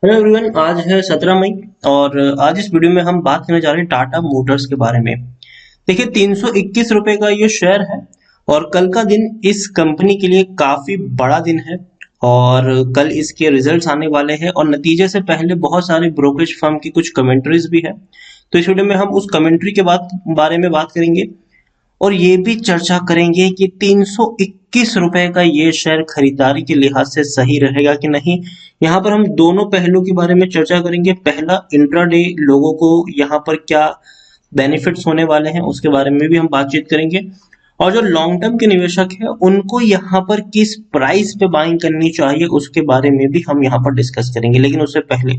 Hello everyone, आज है 17 मई। और आज इस वीडियो में हम बात करने जा रहे हैं टाटा मोटर्स के बारे में। देखिए, 321 रुपए का ये शेयर है और कल का दिन इस कंपनी के लिए काफी बड़ा दिन है। और कल इसके रिजल्ट्स आने वाले हैं और नतीजे से पहले बहुत सारे ब्रोकरेज फर्म की कुछ कमेंट्रीज भी है। तो इस वीडियो में हम उस कमेंट्री के बारे में बात करेंगे और ये भी चर्चा करेंगे कि 321 रुपए का ये शेयर खरीदारी के लिहाज से सही रहेगा कि नहीं। यहाँ पर हम दोनों पहलुओं के बारे में चर्चा करेंगे। पहला, इंट्राडे लोगों को यहाँ पर क्या बेनिफिट्स होने वाले हैं उसके बारे में भी हम बातचीत करेंगे। और जो लॉन्ग टर्म के निवेशक हैं उनको यहाँ पर किस प्राइस पे बाइंग करनी चाहिए उसके बारे में भी हम यहाँ पर डिस्कस करेंगे। लेकिन उससे पहले,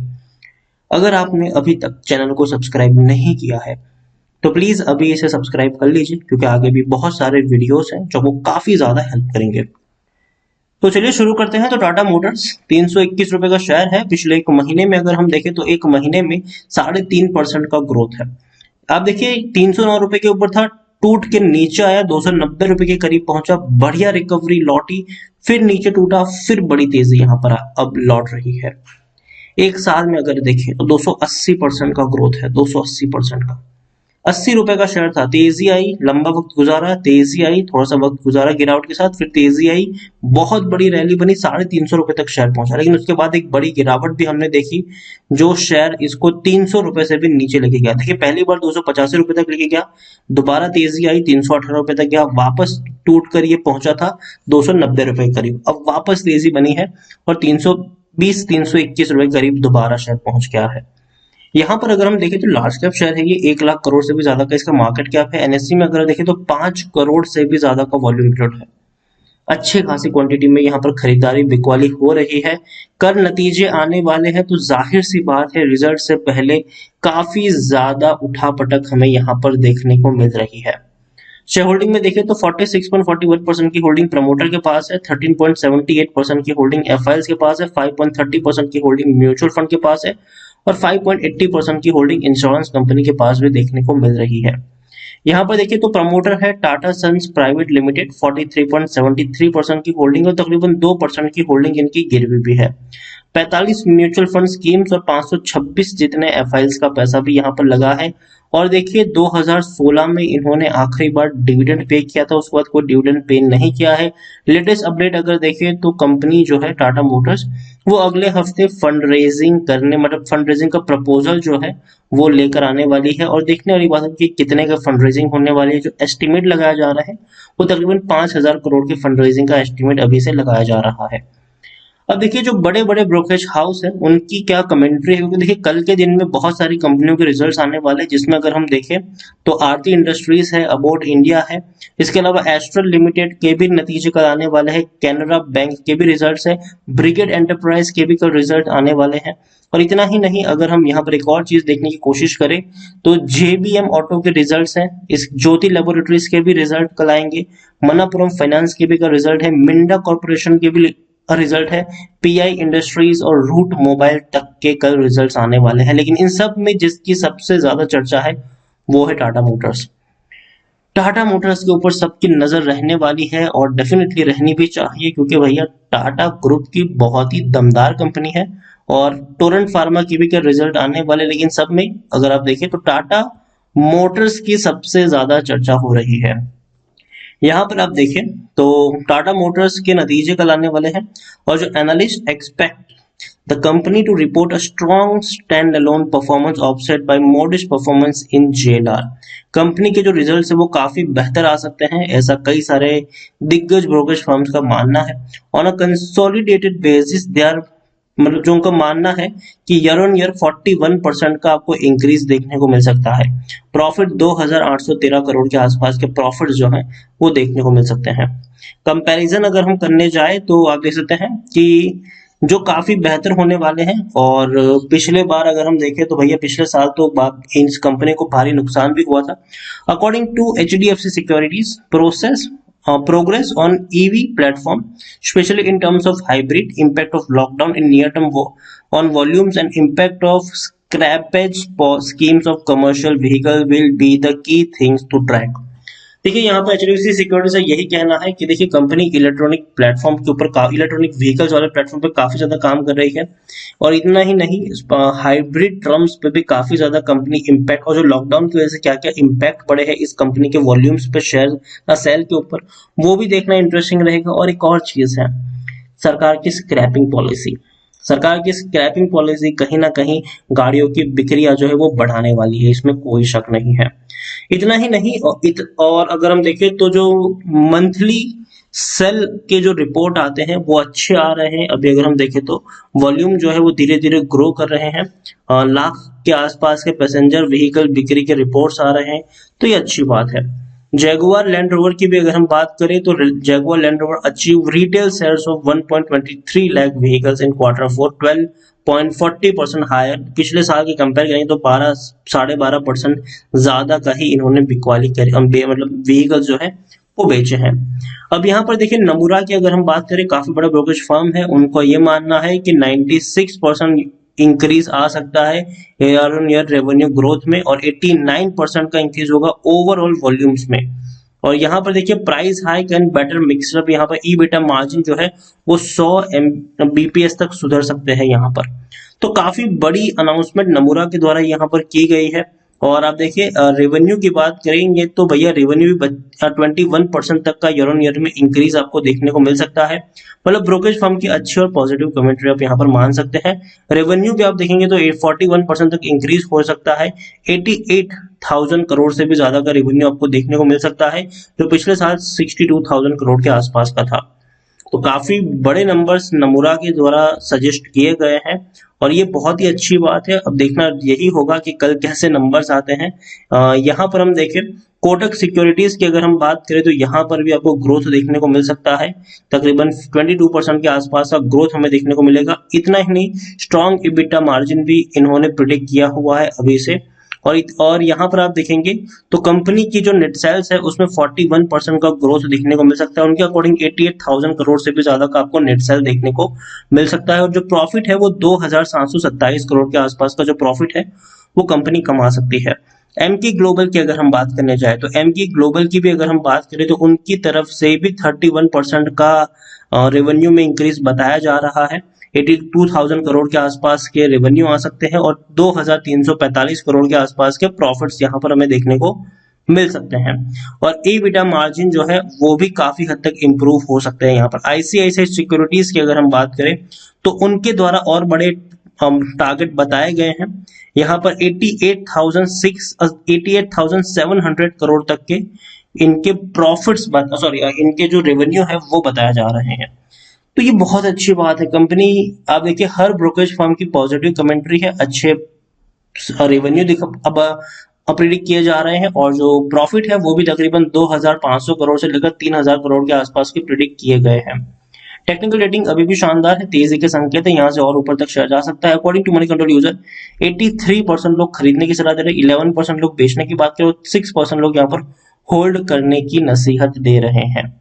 अगर आपने अभी तक चैनल को सब्सक्राइब नहीं किया है तो प्लीज अभी इसे सब्सक्राइब कर लीजिए, क्योंकि आगे भी बहुत सारे वीडियोस हैं जो आपको काफी ज्यादा हेल्प करेंगे। तो चलिए शुरू करते हैं। तो टाटा मोटर्स 321 रुपए का शेयर है। पिछले एक महीने में अगर हम देखें तो एक महीने में 3.5% का ग्रोथ है। आप देखिए, 309 रुपए के ऊपर था, टूट के नीचे आया, 290 रुपए के करीब पहुंचा, बढ़िया रिकवरी लौटी, फिर नीचे टूटा, फिर बड़ी तेजी यहाँ पर अब लौट रही है। एक साल में अगर देखें तो 280% का ग्रोथ है, 280% का। 80 रुपए का शेयर था, तेजी आई, लंबा वक्त गुजारा, तेजी आई, थोड़ा सा वक्त गुजारा गिरावट के साथ, फिर तेजी आई, बहुत बड़ी रैली बनी, 350 रुपए तक शेयर पहुंचा। लेकिन उसके बाद एक बड़ी गिरावट भी हमने देखी, जो शेयर इसको 300 रुपए से भी नीचे लेके गया। देखिए, पहली बार 285 रुपए तक लेके गया, दोबारा तेजी आई, 318 रुपए तक गया, वापस टूट कर ये पहुंचा था 290 रुपए के करीब। अब वापस तेजी बनी है और 321 रुपए करीब दोबारा शेयर पहुंच गया है। यहाँ पर अगर हम देखें तो लार्ज कैप शेयर है, ये 1 लाख करोड़ से भी ज्यादा का इसका मार्केट कैप है। एनएससी में अगर देखें तो 5 करोड़ से भी ज्यादा का वॉल्यूम ट्रेड है। अच्छे खासी क्वांटिटी में यहाँ पर खरीदारी बिकवाली हो रही है। कर नतीजे आने वाले हैं तो जाहिर सी बात है, रिजल्ट से पहले काफी ज्यादा उठापटक हमें यहाँ पर देखने को मिल रही है। शेयर होल्डिंग में देखें तो 46.41% की होल्डिंग प्रमोटर के पास है, 13.78% की होल्डिंग एफआईएल्स के पास है, 5.30% की होल्डिंग म्यूचुअल फंड के पास है और 5.80% की होल्डिंग इंश्योरेंस कंपनी के पास भी देखने को मिल रही है। यहाँ पर देखिए तो प्रमोटर है टाटा सन्स प्राइवेट लिमिटेड, 43.73% की होल्डिंग और तकरीबन 2% की होल्डिंग इनकी गिरवी भी है। 45 म्यूचुअल फंड स्कीम्स और 526 जितने एफआईएल्स का पैसा भी यहाँ पर लगा है। और देखिए, 2016 में इन्होंने आखिरी बार डिविडेंड पे किया था, उसके बाद कोई डिविडेंड पे नहीं किया है। लेटेस्ट अपडेट अगर देखें तो कंपनी जो है टाटा मोटर्स, वो अगले हफ्ते फंड रेजिंग करने, मतलब फंड रेजिंग का प्रपोजल जो है वो लेकर आने वाली है। और देखने वाली बात है कि कितने का फंड रेजिंग होने वाली है। जो एस्टिमेट लगाया जा रहा है वो तकरीबन 5,000 करोड़ की फंड रेजिंग का एस्टिमेट अभी से लगाया जा रहा है। अब देखिए, जो बड़े बड़े ब्रोकरेज हाउस है उनकी क्या कमेंट्री है, क्योंकि देखिए कल के दिन में बहुत सारी कंपनियों के रिजल्ट्स आने वाले हैं, जिसमें अगर हम देखें तो आरती इंडस्ट्रीज है, अबाउट इंडिया है, इसके अलावा एस्ट्रल लिमिटेड के भी नतीजे कल आने वाले हैं, कैनरा बैंक के भी रिजल्ट्स है, ब्रिगेड एंटरप्राइज के भी कल रिजल्ट आने वाले हैं। और इतना ही नहीं, अगर हम यहाँ पर एक और चीज देखने की कोशिश करें तो जेबीएम ऑटो के रिजल्ट्स हैं, इस ज्योति लेबोरेटरीज के भी रिजल्ट कल आएंगे, मनापुरम फाइनेंस के भी का रिजल्ट है, मिंडा कॉर्पोरेशन के भी रिजल्ट है, पीआई इंडस्ट्रीज और रूट मोबाइल तक के कल रिजल्ट्स आने वाले हैं। लेकिन इन सब में जिसकी सबसे ज्यादा चर्चा है वो है टाटा मोटर्स। टाटा मोटर्स के ऊपर सबकी नजर रहने वाली है और डेफिनेटली रहनी भी चाहिए, क्योंकि भैया टाटा ग्रुप की बहुत ही दमदार कंपनी है। और टोरेंट फार्मा की भी क्या रिजल्ट आने वाले, लेकिन सब में अगर आप देखें तो टाटा मोटर्स की सबसे ज्यादा चर्चा हो रही है। यहाँ पर आप देखें तो टाटा मोटर्स के नतीजे कल आने वाले हैं और जो analyst expect the company to report a strong standalone performance offset by modest performance in JLR. Company के जो रिजल्ट्स है वो काफी बेहतर आ सकते हैं, ऐसा कई सारे दिग्गज ब्रोकरेज फर्म्स का मानना है। On a consolidated basis they are, मतलब जो उनका मानना है कि ईयर ऑन ईयर 41% का आपको इंक्रीज देखने को मिल सकता है। प्रॉफिट 2,813 करोड़ के आसपास के प्रॉफिट जो है वो देखने को मिल सकते हैं। कंपैरिजन अगर हम करने जाए तो आप देख सकते हैं कि जो काफी बेहतर होने वाले हैं। और पिछले बार अगर हम देखें तो भैया पिछले साल तो इस कंपनी को भारी नुकसान भी हुआ था। According to HDFC securities progress on EV platform, especially in terms of hybrid, impact of lockdown in near term on volumes and impact of scrappage schemes of commercial vehicle will be the key things to track. देखिए यहाँ पर HDFC securities का यही कहना है कि देखिए company electronic platform के ऊपर, इलेक्ट्रॉनिक व्हीकल्स वाले प्लेटफॉर्म पे काफी ज्यादा काम कर रही है। और इतना ही नहीं, हाइब्रिड ड्रम्स पे भी काफी ज्यादा कंपनी इम्पैक्ट, और जो लॉकडाउन की वजह से क्या क्या इम्पैक्ट पड़े हैं इस कंपनी के वॉल्यूम्स पे, शेयर सेल के ऊपर, वो भी देखना इंटरेस्टिंग रहेगा। और एक और चीज है, सरकार की स्क्रैपिंग पॉलिसी। सरकार की स्क्रैपिंग पॉलिसी कहीं ना कहीं गाड़ियों की बिक्रियां जो है वो बढ़ाने वाली है, इसमें कोई शक नहीं है। इतना ही नहीं, और अगर हम देखें तो जो मंथली सेल के जो रिपोर्ट आते हैं वो अच्छे आ रहे हैं। अभी अगर हम देखें तो वॉल्यूम जो है वो धीरे धीरे ग्रो कर रहे हैं, लाख के आसपास के पैसेंजर व्हीकल बिक्री के रिपोर्ट्स आ रहे हैं, तो ये अच्छी बात है। जैगुआर लैंड रोवर की भी अगर हम बात करें तो Jaguar Land Rover achieve retail sales of 1.23 lakh vehicles in Q4, 12.40% higher. पिछले साल की कंपेयर करें तो 12.5% ज्यादा का ही इन्होंने बिकवाली करी, मतलब व्हीकल्स जो है वो बेचे हैं। अब यहाँ पर देखिए नमूरा की अगर हम बात करें, काफी बड़ा ब्रोकरेज फर्म है, उनको ये मानना है कि 96% इंक्रीज आ सकता है year on year revenue growth में, और 89% का इंक्रीज होगा ओवरऑल वॉल्यूम्स में। और यहाँ पर देखिए price hike and better mix up, यहाँ पर ईबीटा मार्जिन जो है वो 100 बीपीएस तक सुधर सकते हैं यहाँ पर। तो काफी बड़ी अनाउंसमेंट नमूरा के द्वारा यहाँ पर की गई है। और आप देखिए रेवेन्यू की बात करेंगे तो भैया रेवेन्यू भी 21% तक का ईयर ऑन ईयर में इंक्रीज आपको देखने को मिल सकता है। मतलब ब्रोकरेज फर्म की अच्छी और पॉजिटिव कमेंट्री आप यहाँ पर मान सकते हैं। रेवेन्यू भी आप देखेंगे तो 41% तक इंक्रीज हो सकता है, 88,000 करोड़ से भी ज्यादा का रेवेन्यू आपको देखने को मिल सकता है, जो पिछले साल 62,000 करोड़ के आसपास का था। तो काफी बड़े नंबर्स नमूरा के द्वारा सजेस्ट किए गए हैं, और ये बहुत ही अच्छी बात है। अब देखना यही होगा कि कल कैसे नंबर्स आते हैं। यहाँ पर हम देखें कोटक सिक्योरिटीज की अगर हम बात करें तो यहाँ पर भी आपको ग्रोथ देखने को मिल सकता है, तकरीबन 22% के आसपास का ग्रोथ हमें देखने को मिलेगा। इतना ही नहीं, स्ट्रॉन्ग इबिटा मार्जिन भी इन्होंने प्रिडिक्ट किया हुआ है अभी से। और यहाँ पर आप देखेंगे तो कंपनी की जो नेट सेल्स है उसमें 41% का ग्रोथ देखने को मिल सकता है। उनके अकॉर्डिंग 88,000 करोड़ से भी ज्यादा का आपको नेट सेल देखने को मिल सकता है। और जो प्रॉफिट है वो 2,727 करोड़ के आसपास का जो प्रॉफिट है वो कंपनी कमा सकती है। एमकी ग्लोबल की अगर हम बात करने जाए तो एमकी ग्लोबल की भी अगर हम बात करें तो उनकी तरफ से भी 31% का रेवेन्यू में इंक्रीज बताया जा रहा है। 82,000 करोड़ के आसपास के रेवेन्यू आ सकते हैं, और 2,345 करोड़ के आसपास के प्रॉफिट्स यहाँ पर हमें देखने को मिल सकते हैं। और EBITDA मार्जिन जो है वो भी काफी हद तक इंप्रूव हो सकते हैं। यहाँ पर आईसीआईसीआई सिक्योरिटीज की अगर हम बात करें तो उनके द्वारा और बड़े टारगेट बताए गए हैं। यहाँ पर 88,700 करोड़ तक के इनके प्रॉफिट्स, सॉरी इनके जो रेवेन्यू है वो बताया जा रहे हैं। तो ये बहुत अच्छी बात है। कंपनी, आप देखिए हर ब्रोकरेज फर्म की पॉजिटिव कमेंट्री है, अच्छे रेवेन्यू अब प्रिडिक्ट किए जा रहे हैं, और जो प्रॉफिट है वो भी तकरीबन 2,500 करोड़ से लेकर 3,000 करोड़ के आसपास की प्रिडिक्ट किए गए हैं। टेक्निकल रेटिंग अभी भी शानदार है, तेजी के संकेत है, यहाँ से और ऊपर तक शेयर जा सकता है। According to Moneycontrol user 83% लोग खरीदने की सलाह दे रहे हैं, 11% लोग बेचने की बात करें, 6% लोग यहाँ पर होल्ड करने की नसीहत दे रहे हैं।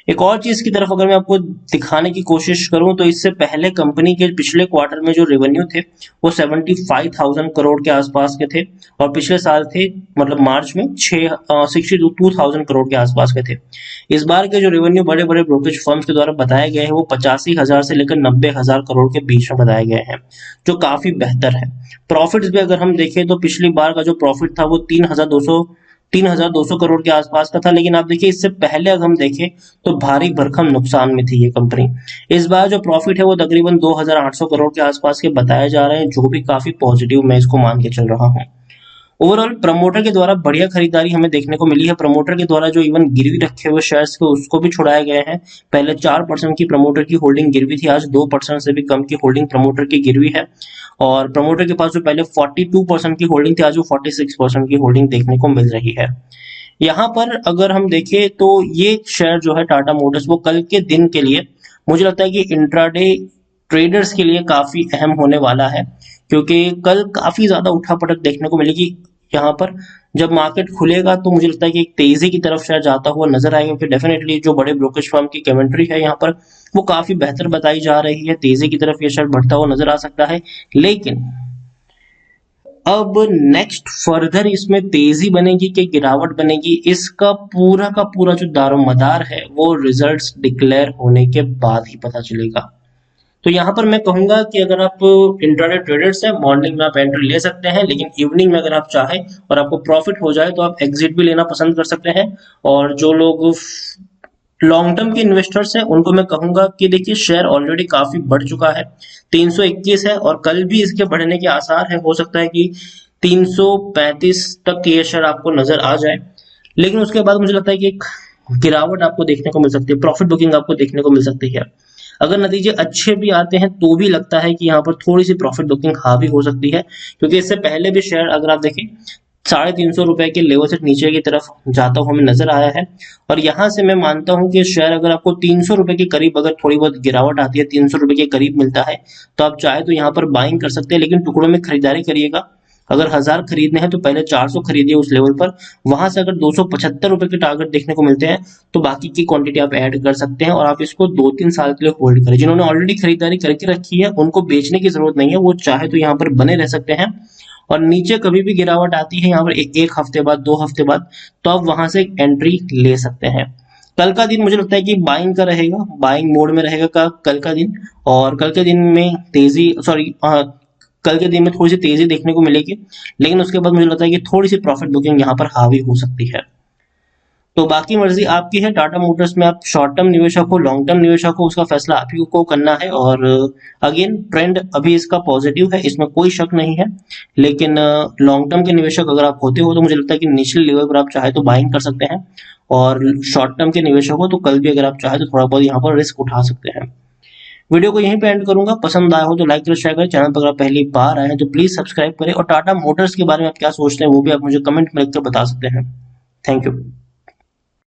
एक और चीज की तरफ अगर मैं आपको दिखाने की कोशिश करूं तो इससे पहले कंपनी के पिछले क्वार्टर में जो रेवेन्यू थे वो 75,000 करोड़ के आसपास के थे, और पिछले साल थे मतलब मार्च में 62,000 करोड़ के आसपास के थे। इस बार के जो रेवेन्यू बड़े बड़े ब्रोकरेज फर्म्स के द्वारा बताए गए हैं वो 85,000 से लेकर 90,000 करोड़ के बीच में बताए गए हैं, जो काफी बेहतर है। प्रॉफिट्स भी अगर हम देखें तो पिछली बार का जो प्रॉफिट था वो 3,200 करोड़ के आसपास का था, लेकिन आप देखिए इससे पहले अगर हम देखें तो भारी भरकम नुकसान में थी ये कंपनी। इस बार जो प्रॉफिट है वो तकरीबन 2,800 करोड़ के आसपास के बताए जा रहे हैं, जो भी काफी पॉजिटिव मैं इसको मान के चल रहा हूँ। ओवरऑल प्रमोटर के द्वारा बढ़िया खरीदारी हमें देखने को मिली है। प्रमोटर के द्वारा जो इवन गिरवी रखे हुए शेयर्स थे उसको भी छुड़ाए गए हैं। पहले 4% की प्रमोटर की होल्डिंग गिरवी थी, आज 2% से भी कम की होल्डिंग प्रमोटर की गिरवी है। और प्रमोटर के पास जो पहले 42% की होल्डिंग थी आज वो 46% की होल्डिंग देखने को मिल रही है। यहाँ पर अगर हम देखें तो ये शेयर जो है टाटा मोटर्स वो कल के दिन के लिए मुझे लगता है कि इंट्राडे ट्रेडर्स के लिए काफी अहम होने वाला है, क्योंकि कल काफी ज्यादा उठापटक देखने को मिलेगी। यहाँ पर जब मार्केट खुलेगा तो मुझे लगता है कि एक तेजी की तरफ शेयर जाता हुआ नजर आएगा, क्योंकि डेफिनेटली जो बड़े ब्रोकरेज फर्म की कमेंट्री है यहाँ पर वो काफी बेहतर बताई जा रही है, तेजी की तरफ ये शेयर बढ़ता हुआ नजर आ सकता है। लेकिन अब नेक्स्ट फर्दर इसमें तेजी बनेगी कि गिरावट बनेगी, इसका पूरा का पूरा जो दारोमदार है वो रिजल्ट्स डिक्लेयर होने के बाद ही पता चलेगा। तो यहाँ पर मैं कहूंगा कि अगर आप इंट्राडे ट्रेडर्स हैं, मॉर्निंग में आप एंट्री ले सकते हैं, लेकिन इवनिंग में अगर आप चाहें और आपको प्रॉफिट हो जाए तो आप एग्जिट भी लेना पसंद कर सकते हैं। और जो लोग लॉन्ग टर्म के इन्वेस्टर्स हैं उनको मैं कहूंगा कि देखिए शेयर ऑलरेडी काफी बढ़ चुका है, 321 है और कल भी इसके बढ़ने के आसार है, हो सकता है कि 335 तक ये शेयर आपको नजर आ जाए। लेकिन उसके बाद मुझे लगता है कि एक गिरावट आपको देखने को मिल सकती है, प्रॉफिट बुकिंग आपको देखने को मिल सकती है। अगर नतीजे अच्छे भी आते हैं तो भी लगता है कि यहाँ पर थोड़ी सी प्रॉफिट बुकिंग हावी हो सकती है, क्योंकि इससे पहले भी शेयर अगर आप देखें 350 रुपए के लेवल से नीचे की तरफ जाता हुआ हमें नजर आया है। और यहाँ से मैं मानता हूँ कि शेयर अगर आपको 300 रुपए के करीब अगर थोड़ी बहुत गिरावट आती है, 300 रुपए के करीब मिलता है, तो आप चाहे तो यहाँ पर बाइंग कर सकते हैं, लेकिन टुकड़ों में खरीदारी करिएगा। अगर 1000 खरीदने हैं तो पहले 400 खरीदिए उस लेवल पर, वहां से अगर 275 रुपए के टारगेट देखने को मिलते हैं तो बाकी की क्वांटिटी आप ऐड कर सकते हैं और आप इसको 2-3 साल के लिए होल्ड करें। जिन्होंने ऑलरेडी खरीदारी करके रखी है उनको बेचने की जरूरत नहीं है, वो चाहे तो यहाँ पर बने रह सकते हैं। और नीचे कभी भी गिरावट आती है यहाँ पर एक हफ्ते बाद, 2 हफ्ते बाद, तो आप वहां से एंट्री ले सकते हैं। कल का दिन मुझे लगता है कि बाइंग का रहेगा, बाइंग मोड में रहेगा कल का दिन। और कल के दिन में कल के दिन में थोड़ी सी तेजी देखने को मिलेगी, लेकिन उसके बाद मुझे लगता है कि थोड़ी सी प्रॉफिट बुकिंग यहाँ पर हावी हो सकती है। तो बाकी मर्जी आपकी है, टाटा मोटर्स में आप शॉर्ट टर्म निवेशक हो, लॉन्ग टर्म निवेशक हो, उसका फैसला आप ही को करना है। और अगेन ट्रेंड अभी इसका पॉजिटिव है, इसमें कोई शक नहीं है। लेकिन लॉन्ग टर्म के निवेशक अगर आप होते हो तो मुझे लगता है कि निचले लेवल पर आप चाहे तो बाइंग कर सकते हैं, और शॉर्ट टर्म के निवेशक हो तो कल भी अगर आप चाहे तो थोड़ा बहुत यहाँ पर रिस्क उठा सकते हैं। वीडियो को यहीं पे एंड करूंगा, पसंद आया हो तो लाइक करें, शेयर करें, चैनल पर अगर आप पहली बार आए हैं तो प्लीज सब्सक्राइब करें। और टाटा मोटर्स के बारे में आप क्या सोचते हैं वो भी आप मुझे कमेंट में लिखकर बता सकते हैं। Thank you.